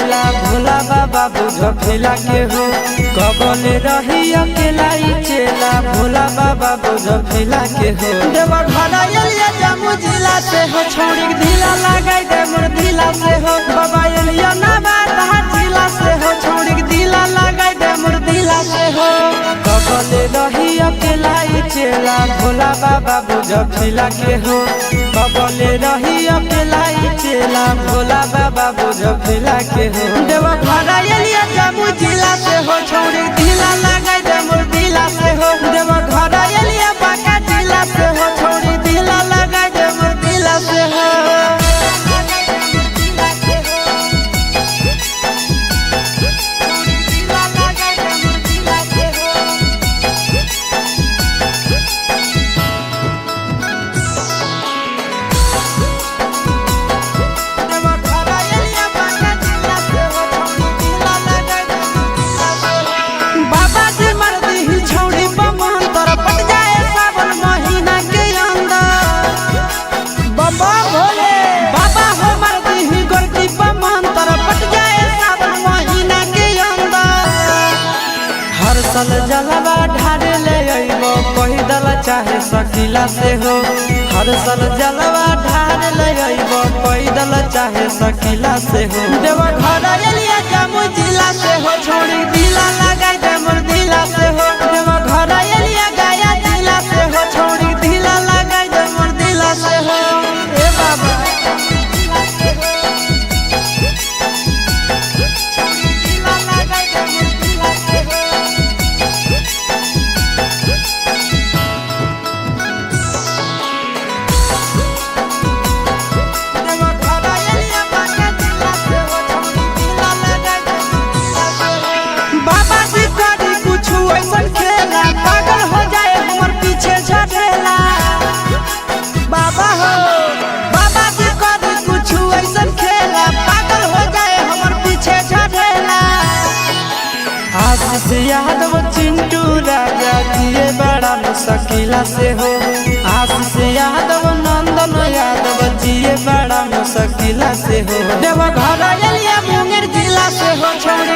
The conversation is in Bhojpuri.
चेला भोला बाबा बुझ फिला के हो कबले रही अकेला चेला भोला बाबा बुझ फिला के हो देवा घर एलिया जम्मू जिला से हो छोड़ी ढीला लगाई दे मोर ढीला से हो बाबा एलिया ना बात जिला से हो छोड़ी ढीला लगाई दे मोर ढीला से हो कबले रही अकेला चेला भोला बाबा बुझ फिला के हो कबले रही अकेला चेला भोला बाबा बुझ फिला के हो देवा घर एलिया जम्मू जिला से हो छोड़ी ढीला लगाई दे मोर ढीला से हो देवा घर एलिया बांका जिला से हो छोड़ी ढीला लगाई दे मोर ढीला से हो सल जलवा ढारे ले अइबो पैदल चाहे सकीला से हो हर सल जलवा ढारे ले अइबो पैदल चाहे सकीला से हो देवा घर एलिया जम्मू जिला से हो छोड़ी ढीला लगाई दे मोर ढीला से हो देवा घर एलिया गया जिला से हो छोड़ी ढीला लगाई दे मोर ढीला से हो ए बाबा आशीष यादव चिंटू राजा दिए बड़ा मुश्किला से हो आशीष यादव नंदन यादव जिए बड़ा मुश्किला से हो देवा घर एलिया मुंगेर जिला से हो छोड़